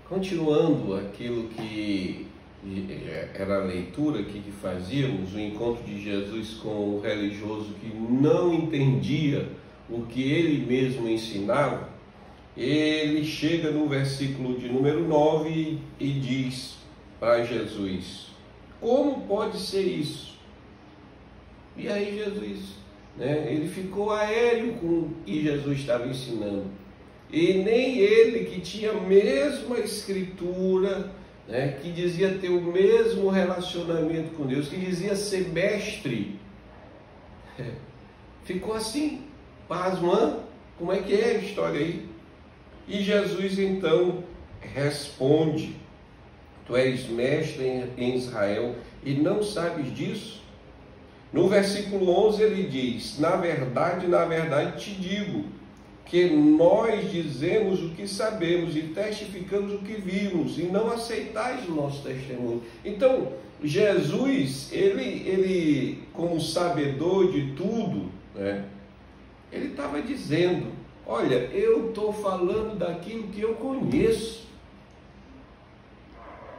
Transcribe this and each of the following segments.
Continuando aquilo que era a leitura aqui que fazíamos, o encontro de Jesus com o religioso que não entendia o que ele mesmo ensinava, ele chega no versículo de número 9 e diz para Jesus: como pode ser isso? E aí Jesus, ele ficou aéreo com o que Jesus estava ensinando. E nem ele, que tinha a mesma escritura, que dizia ter o mesmo relacionamento com Deus, que dizia ser mestre, ficou assim, pasmando. Como é que é a história aí? E Jesus então responde: tu és mestre em Israel e não sabes disso? No versículo 11 ele diz: na verdade te digo, que nós dizemos o que sabemos e testificamos o que vimos, e não aceitais o nosso testemunho. Então, Jesus, ele como sabedor de tudo, ele estava dizendo: olha, eu estou falando daquilo que eu conheço.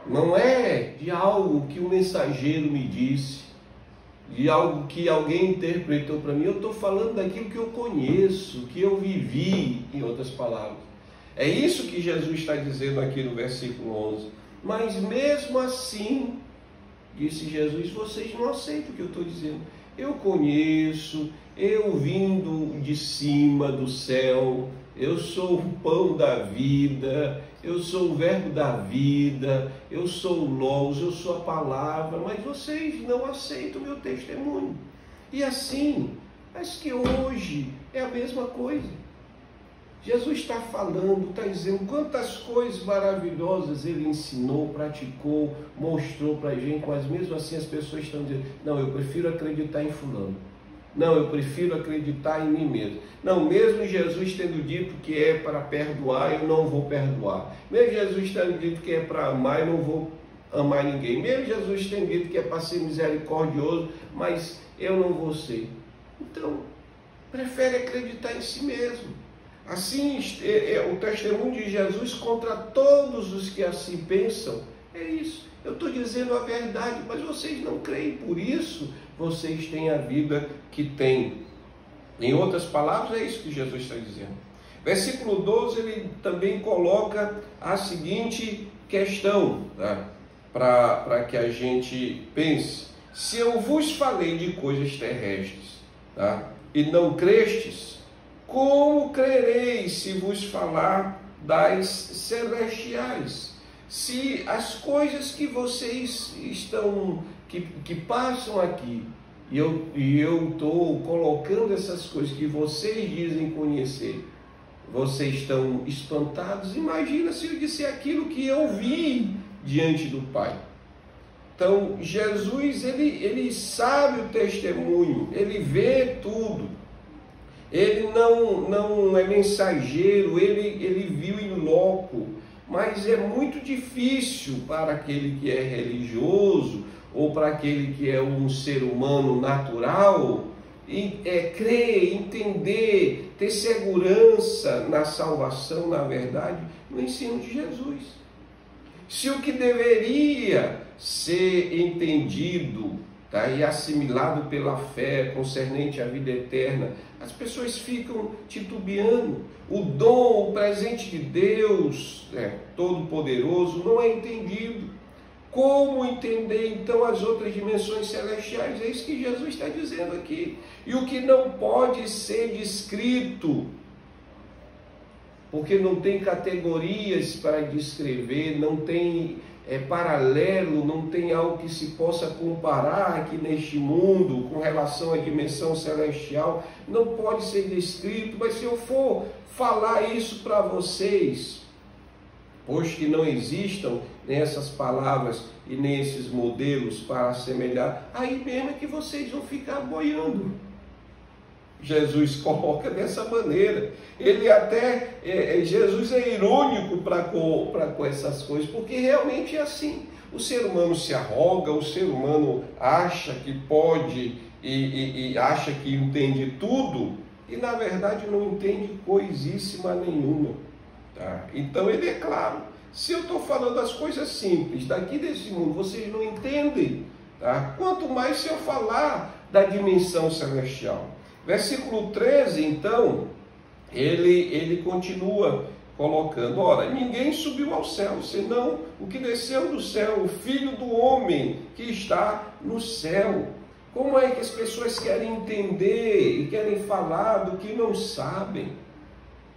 Não é de algo que o mensageiro me disse, de algo que alguém interpretou para mim. Eu estou falando daquilo que eu conheço, que eu vivi, em outras palavras. É isso que Jesus está dizendo aqui no versículo 11. Mas mesmo assim, disse Jesus, vocês não aceitam o que eu estou dizendo. Eu conheço, eu vindo de cima do céu, eu sou o pão da vida, eu sou o verbo da vida, eu sou o Logos, eu sou a palavra, mas vocês não aceitam o meu testemunho. E assim, acho que hoje é a mesma coisa. Jesus está falando, está dizendo quantas coisas maravilhosas ele ensinou, praticou, mostrou para a gente, mas mesmo assim as pessoas estão dizendo: não, eu prefiro acreditar em fulano. Não, eu prefiro acreditar em mim mesmo. Não, mesmo Jesus tendo dito que é para perdoar, eu não vou perdoar. Mesmo Jesus tendo dito que é para amar, eu não vou amar ninguém. Mesmo Jesus tendo dito que é para ser misericordioso, mas eu não vou ser. Então, prefere acreditar em si mesmo. Assim, o testemunho de Jesus contra todos os que assim pensam é isso. Eu estou dizendo a verdade, mas vocês não creem, por isso vocês têm a vida que têm. Em outras palavras, é isso que Jesus está dizendo. Versículo 12, ele também coloca a seguinte questão, para que a gente pense: se eu vos falei de coisas terrestres, e não crestes, como crereis se vos falar das celestiais? Se as coisas que vocês estão, que passam aqui, e eu estou colocando essas coisas que vocês dizem conhecer, vocês estão espantados, imagina se eu disser aquilo que eu vi diante do Pai. Então, Jesus, ele sabe o testemunho, ele vê tudo. Ele não é mensageiro, ele viu em loco, mas é muito difícil para aquele que é religioso ou para aquele que é um ser humano natural crer, entender, ter segurança na salvação, na verdade, no ensino de Jesus. Se o que deveria ser entendido e assimilado pela fé concernente à vida eterna, as pessoas ficam titubeando. O dom, o presente de Deus, Todo-Poderoso, não é entendido. Como entender então as outras dimensões celestiais? É isso que Jesus está dizendo aqui. E o que não pode ser descrito, porque não tem categorias para descrever, não tem paralelo, não tem algo que se possa comparar aqui neste mundo com relação à dimensão celestial, não pode ser descrito. Mas se eu for falar isso para vocês, pois que não existam nem essas palavras e nem esses modelos para assemelhar, aí mesmo é que vocês vão ficar boiando. Jesus coloca dessa maneira. Ele até, Jesus é irônico para com essas coisas, porque realmente é assim. O ser humano se arroga, o ser humano acha que pode e acha que entende tudo, e na verdade não entende coisíssima nenhuma. Tá? Então ele é claro. Se eu estou falando as coisas simples daqui desse mundo, vocês não entendem, tá? Quanto mais se eu falar da dimensão celestial. Versículo 13, então, ele continua colocando: ora, ninguém subiu ao céu, senão o que desceu do céu, o Filho do Homem que está no céu. Como é que as pessoas querem entender e querem falar do que não sabem?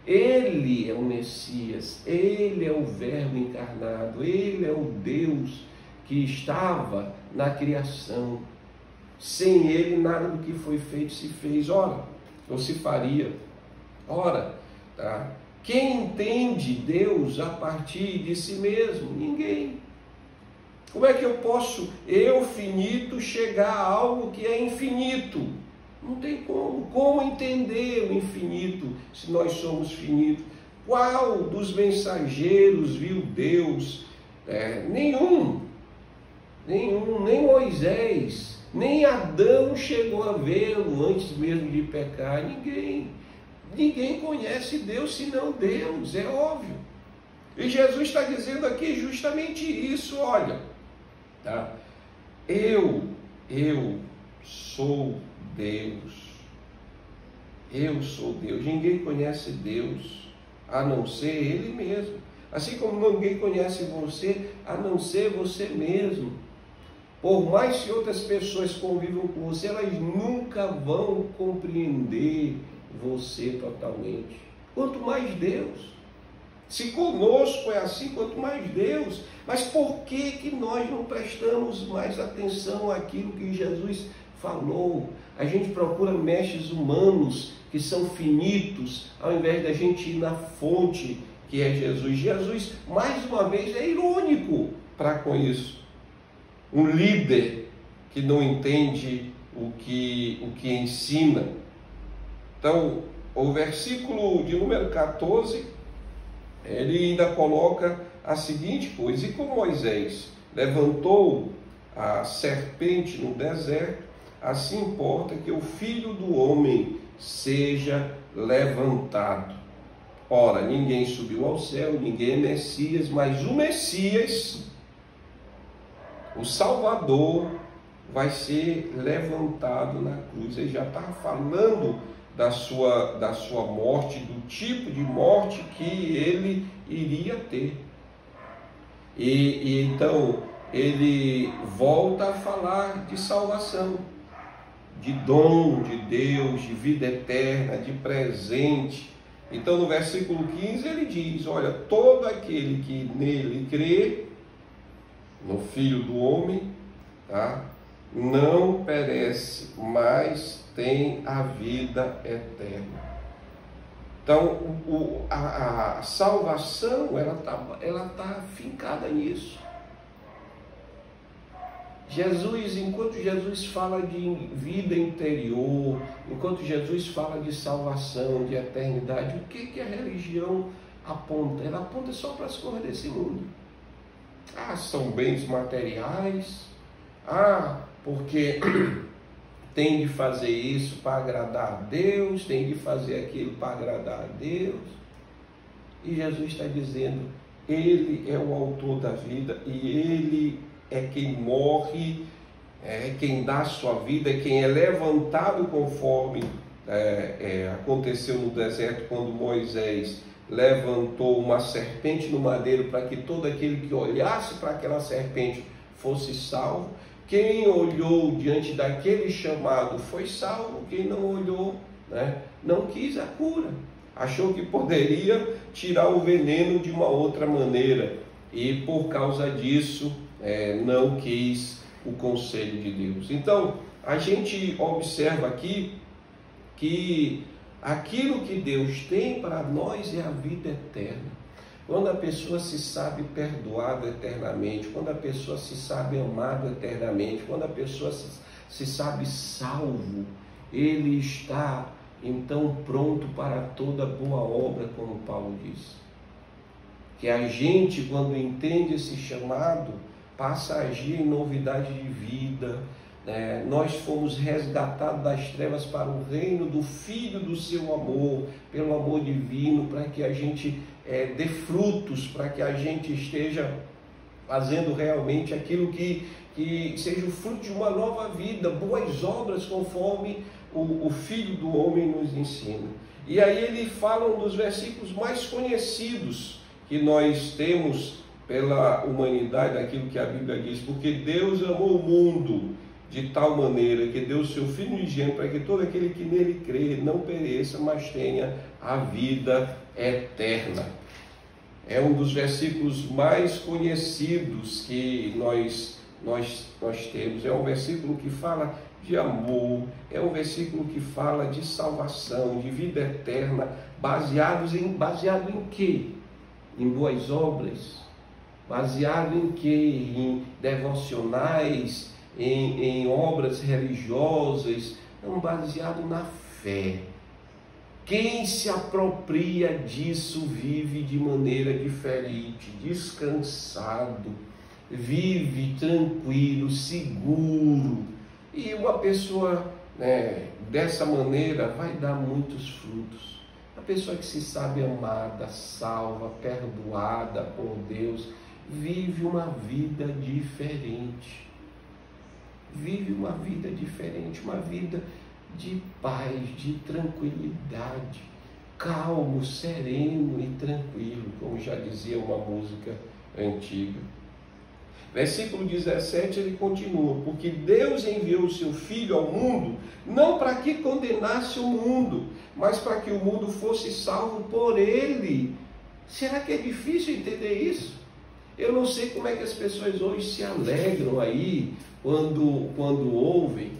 Ele é o Messias, Ele é o Verbo encarnado, Ele é o Deus que estava na criação. Sem Ele nada do que foi feito se fez, ora, ou se faria. Ora, tá? Quem entende Deus a partir de si mesmo? Ninguém. Como é que eu posso, eu finito, chegar a algo que é infinito? Não tem como. Como entender o infinito se nós somos finitos? Qual dos mensageiros viu Deus? Nenhum. Nem Moisés, nem Adão chegou a vê-lo antes mesmo de pecar. Ninguém conhece Deus senão Deus, é óbvio. E Jesus está dizendo aqui justamente isso, olha, tá? Eu sou Deus. Eu sou Deus. Ninguém conhece Deus a não ser Ele mesmo. Assim como ninguém conhece você a não ser você mesmo. Por mais que outras pessoas convivam com você, elas nunca vão compreender você totalmente. Quanto mais Deus. Se conosco é assim, quanto mais Deus. Mas por que nós não prestamos mais atenção àquilo que Jesus falou? A gente procura mestres humanos que são finitos, ao invés da gente ir na fonte que é Jesus. Jesus, mais uma vez, é irônico para com isso. Um líder que não entende o que ensina. Então, o versículo de número 14, ele ainda coloca a seguinte coisa: e como Moisés levantou a serpente no deserto, assim importa que o Filho do Homem seja levantado. Ora, ninguém subiu ao céu, ninguém é Messias, mas o Messias, o Salvador, vai ser levantado na cruz. Ele já está falando da sua morte, do tipo de morte que ele iria ter. E então ele volta a falar de salvação, de dom de Deus, de vida eterna, de presente. Então no versículo 15 ele diz: olha, todo aquele que nele crê, no Filho do Homem, tá? Não perece, mas tem a vida eterna. Então, a salvação, ela tá fincada nisso. Enquanto Jesus fala de vida interior, enquanto Jesus fala de salvação, de eternidade, o que a religião aponta? Ela aponta só para as coisas desse mundo. São bens materiais. Porque tem de fazer isso para agradar a Deus, tem de fazer aquilo para agradar a Deus. E Jesus está dizendo: Ele é o autor da vida e Ele é quem morre, é quem dá a sua vida, é quem é levantado, conforme aconteceu no deserto, quando Moisés levantou uma serpente no madeiro para que todo aquele que olhasse para aquela serpente fosse salvo. Quem olhou diante daquele chamado foi salvo, quem não olhou, não quis a cura, achou que poderia tirar o veneno de uma outra maneira e por causa disso não quis o conselho de Deus. Então a gente observa aqui que aquilo que Deus tem para nós é a vida eterna. Quando a pessoa se sabe perdoado eternamente, quando a pessoa se sabe amado eternamente, quando a pessoa se sabe salvo, ele está então pronto para toda boa obra, como Paulo diz. Que a gente, quando entende esse chamado, passa a agir em novidade de vida, nós fomos resgatados das trevas para o reino do Filho do seu amor, pelo amor divino, para que a gente dê frutos, para que a gente esteja fazendo realmente aquilo que seja o fruto de uma nova vida, boas obras, conforme o Filho do Homem nos ensina. E aí ele fala um dos versículos mais conhecidos que nós temos pela humanidade, aquilo que a Bíblia diz: porque Deus amou o mundo de tal maneira que deu o seu Filho unigênito, para que todo aquele que nele crê não pereça, mas tenha a vida eterna. É um dos versículos mais conhecidos que nós temos. É um versículo que fala de amor, é um versículo que fala de salvação, de vida eterna, baseado em quê? Em boas obras. Baseado em quê? Em devocionais, em obras religiosas. Não, baseado na fé. Quem se apropria disso vive de maneira diferente, descansado, vive tranquilo, seguro. E uma pessoa dessa maneira vai dar muitos frutos. A pessoa que se sabe amada, salva, perdoada por Deus, vive uma vida diferente. Vive uma vida diferente, uma vida de paz, de tranquilidade, calmo, sereno e tranquilo, como já dizia uma música antiga. Versículo 17, ele continua: porque Deus enviou o seu Filho ao mundo, não para que condenasse o mundo, mas para que o mundo fosse salvo por ele. Será que é difícil entender isso? Eu não sei como é que as pessoas hoje se alegram aí, quando ouvem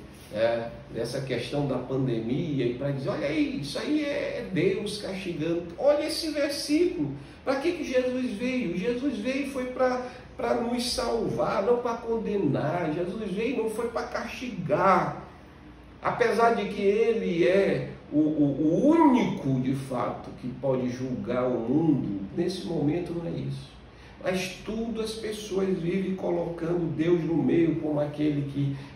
dessa questão da pandemia, e para dizer: olha aí, isso aí é Deus castigando. Olha esse versículo. Para que Jesus veio? Jesus veio foi para nos salvar, não para condenar. Jesus veio não foi para castigar. Apesar de que ele é o único, de fato, que pode julgar o mundo, nesse momento não é isso. Mas tudo as pessoas vivem colocando Deus no meio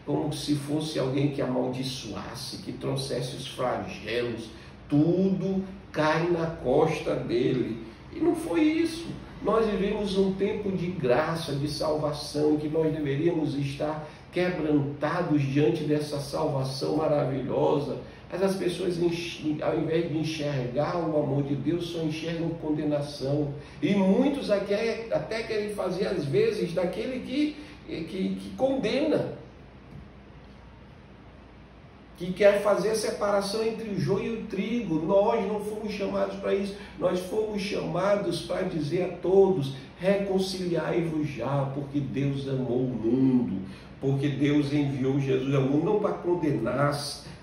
como se fosse alguém que amaldiçoasse, que trouxesse os flagelos. Tudo cai na costa dele. E não foi isso. Nós vivemos um tempo de graça, de salvação, que nós deveríamos estar quebrantados diante dessa salvação maravilhosa. Mas as pessoas, ao invés de enxergar o amor de Deus, só enxergam condenação. E muitos até querem fazer, às vezes, daquele que condena, que quer fazer a separação entre o joio e o trigo. Nós não fomos chamados para isso. Nós fomos chamados para dizer a todos: reconciliai-vos já, porque Deus amou o mundo, porque Deus enviou Jesus ao mundo, não para condenar,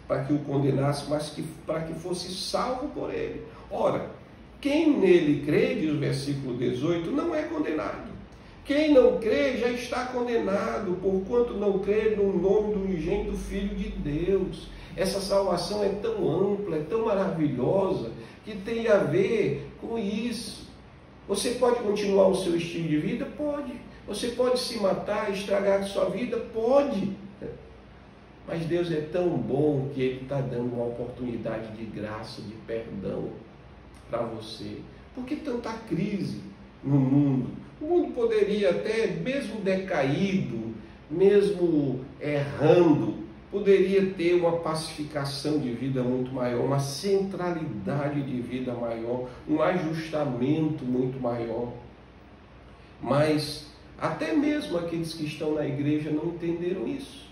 para que o condenasse, mas para que fosse salvo por ele. Ora, quem nele crê, diz o versículo 18, não é condenado. Quem não crê já está condenado, porquanto não crê no nome do unigênito Filho de Deus. Essa salvação é tão ampla, é tão maravilhosa, que tem a ver com isso. Você pode continuar o seu estilo de vida? Pode. Você pode se matar, estragar a sua vida? Pode. Mas Deus é tão bom que Ele está dando uma oportunidade de graça, de perdão para você. Por que tanta crise no mundo? O mundo poderia até, mesmo decaído, mesmo errando, poderia ter uma pacificação de vida muito maior, uma centralidade de vida maior, um ajustamento muito maior. Mas até mesmo aqueles que estão na igreja não entenderam isso.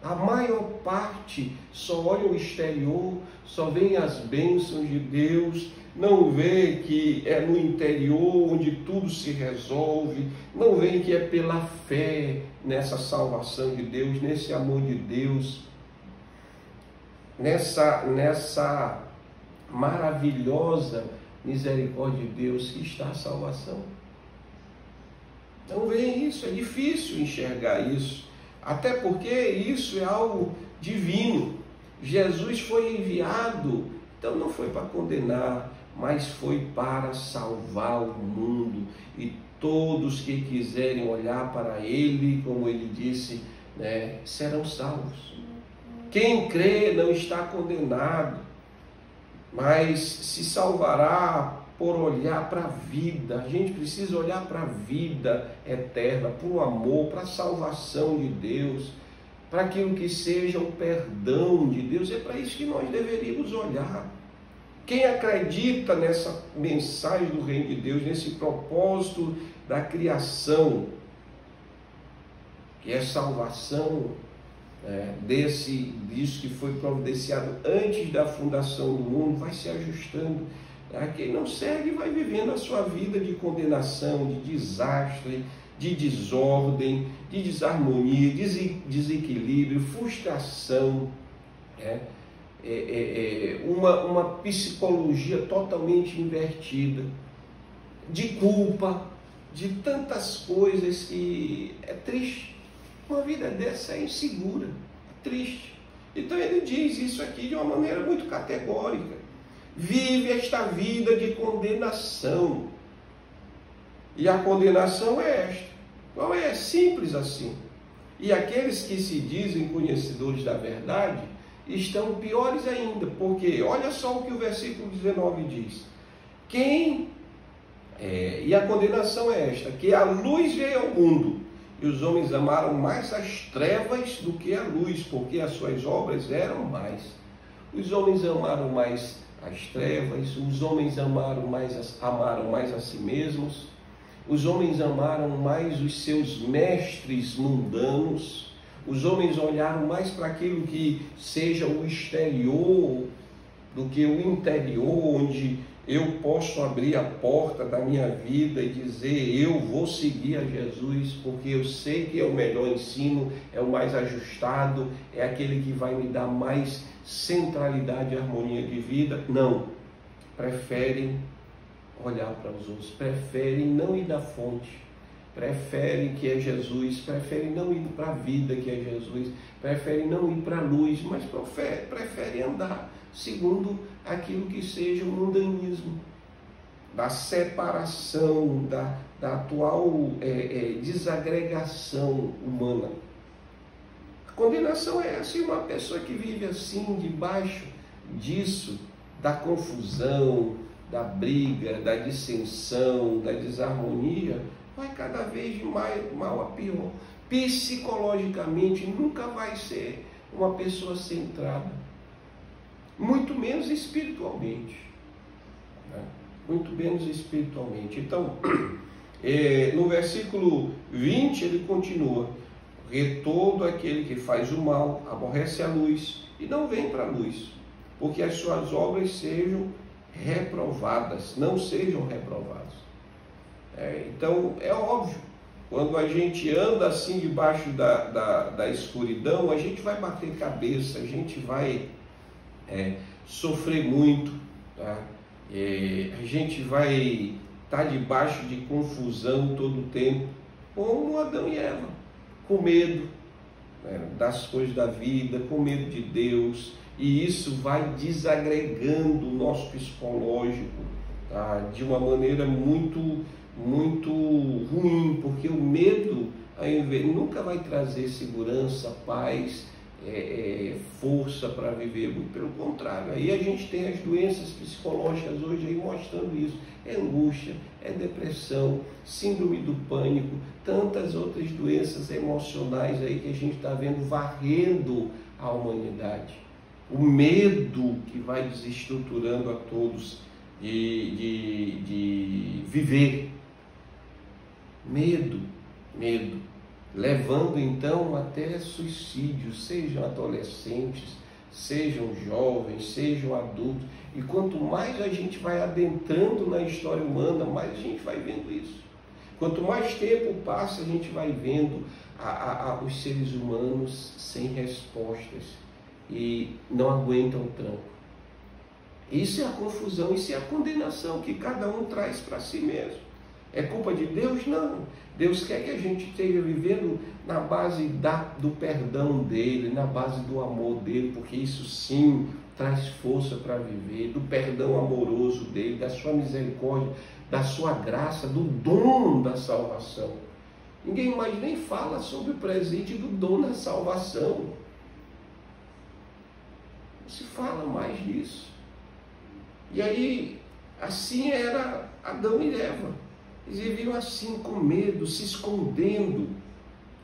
A maior parte só olha o exterior, só vê as bênçãos de Deus, não vê que é no interior onde tudo se resolve, não vê que é pela fé nessa salvação de Deus, nesse amor de Deus, nessa maravilhosa misericórdia de Deus que está a salvação. Não vê isso, é difícil enxergar isso. Até porque isso é algo divino. Jesus foi enviado, então não foi para condenar, mas foi para salvar o mundo. E todos que quiserem olhar para Ele, como Ele disse né, serão salvos. Quem crê não está condenado, mas se salvará por olhar para a vida. A gente precisa olhar para a vida eterna, para o amor, para a salvação de Deus, para aquilo que seja o perdão de Deus. É para isso que nós deveríamos olhar. Quem acredita nessa mensagem do Reino de Deus, nesse propósito da criação, que é salvação, disso que foi providenciado antes da fundação do mundo, vai se ajustando. Quem não segue vai vivendo a sua vida de condenação, de desastre, de desordem, de desarmonia, desequilíbrio, frustração, uma psicologia totalmente invertida, de culpa, de tantas coisas que é triste. Uma vida dessa é insegura, é triste. Então ele diz isso aqui de uma maneira muito categórica. Vive esta vida de condenação. E a condenação é esta. Qual é? Simples assim. E aqueles que se dizem conhecedores da verdade estão piores ainda. Porque olha só o que o versículo 19 diz. E a condenação é esta, que a luz veio ao mundo, e os homens amaram mais as trevas do que a luz, porque as suas obras eram mais. Os homens amaram mais as trevas, os homens amaram mais a si mesmos, os homens amaram mais os seus mestres mundanos, os homens olharam mais para aquilo que seja o exterior do que o interior, onde eu posso abrir a porta da minha vida e dizer, eu vou seguir a Jesus, porque eu sei que é o melhor ensino, é o mais ajustado, é aquele que vai me dar mais centralidade e harmonia de vida. Não, preferem olhar para os outros, preferem não ir na fonte, preferem que é Jesus, preferem não ir para a vida que é Jesus, preferem não ir para a luz, mas preferem andar segundo aquilo que seja o mundanismo, da separação, da atual desagregação humana. A condenação é assim, uma pessoa que vive assim, debaixo disso, da confusão, da briga, da dissensão, da desarmonia, vai cada vez de mal a pior. Psicologicamente nunca vai ser uma pessoa centrada, muito menos espiritualmente, né? Muito menos espiritualmente. Então, no versículo 20 ele continua, porque todo aquele que faz o mal aborrece a luz e não vem para a luz, porque as suas obras sejam reprovadas, não sejam reprovadas. Então é óbvio, quando a gente anda assim debaixo da escuridão, a gente vai bater cabeça, a gente vai sofrer muito, tá? A gente vai estar debaixo de confusão todo o tempo, como Adão e Eva, com medo das coisas da vida, com medo de Deus, e isso vai desagregando o nosso psicológico, tá? De uma maneira muito, muito ruim, porque o medo nunca vai trazer segurança, paz, força para viver, muito pelo contrário. Aí a gente tem as doenças psicológicas hoje aí mostrando isso, angústia, depressão, síndrome do pânico, tantas outras doenças emocionais aí que a gente está vendo varrendo a humanidade. O medo que vai desestruturando a todos de viver. Medo, levando então até suicídio, sejam adolescentes, sejam jovens, sejam adultos. E quanto mais a gente vai adentrando na história humana, mais a gente vai vendo isso. Quanto mais tempo passa, a gente vai vendo os seres humanos sem respostas e não aguentam o tranco. Isso é a confusão, isso é a condenação que cada um traz para si mesmo. É culpa de Deus? Não. Deus quer que a gente esteja vivendo na base do perdão dele, na base do amor dele, porque isso sim traz força para viver, do perdão amoroso dele, da sua misericórdia, da sua graça, do dom da salvação. Ninguém mais nem fala sobre o presente do dom da salvação. Não se fala mais disso. E aí, assim era Adão e Eva. Eles viviam assim, com medo, se escondendo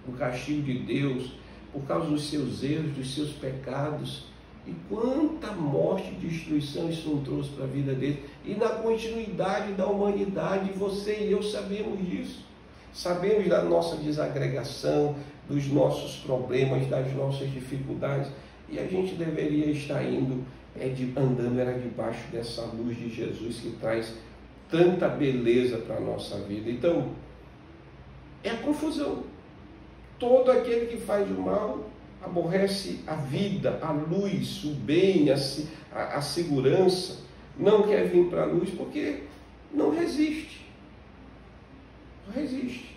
do castigo de Deus, por causa dos seus erros, dos seus pecados. E quanta morte e destruição isso não trouxe para a vida deles. E na continuidade da humanidade, você e eu sabemos disso. Sabemos da nossa desagregação, dos nossos problemas, das nossas dificuldades. E a gente deveria estar indo, andando era debaixo dessa luz de Jesus que traz tanta beleza para a nossa vida. Então, é a confusão. Todo aquele que faz o mal aborrece a vida, a luz, o bem, a segurança. Não quer vir para a luz porque não resiste. Não resiste.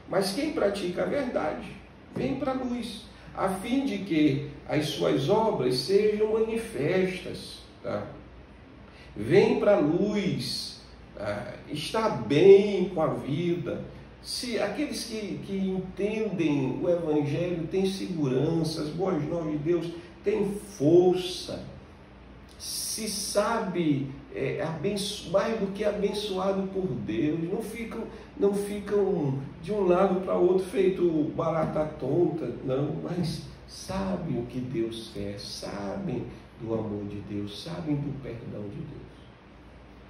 Mas quem pratica a verdade vem para a luz, a fim de que as suas obras sejam manifestas. Tá? Vem para a luz, está bem com a vida. Se aqueles que entendem o Evangelho têm segurança, as boas novas de Deus têm força, se sabe mais do que abençoado por Deus, não ficam de um lado para o outro feito barata tonta, não, mas sabem o que Deus quer, sabem do amor de Deus, sabem do perdão de Deus.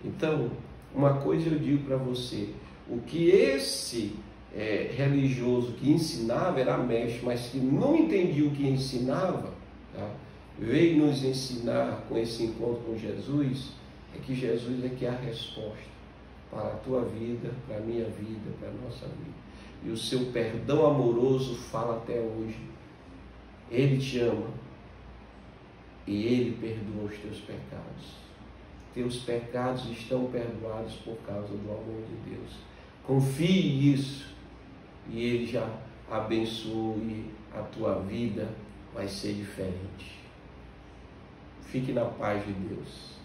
Então, uma coisa eu digo para você, o que esse religioso que ensinava era mestre, mas que não entendia o que ensinava, tá? Veio nos ensinar com esse encontro com Jesus, é que Jesus é que é a resposta para a tua vida, para a minha vida, para a nossa vida. E o seu perdão amoroso fala até hoje. Ele te ama e Ele perdoa os teus pecados. Teus pecados estão perdoados por causa do amor de Deus. Confie nisso e Ele já abençoou e a tua vida vai ser diferente. Fique na paz de Deus.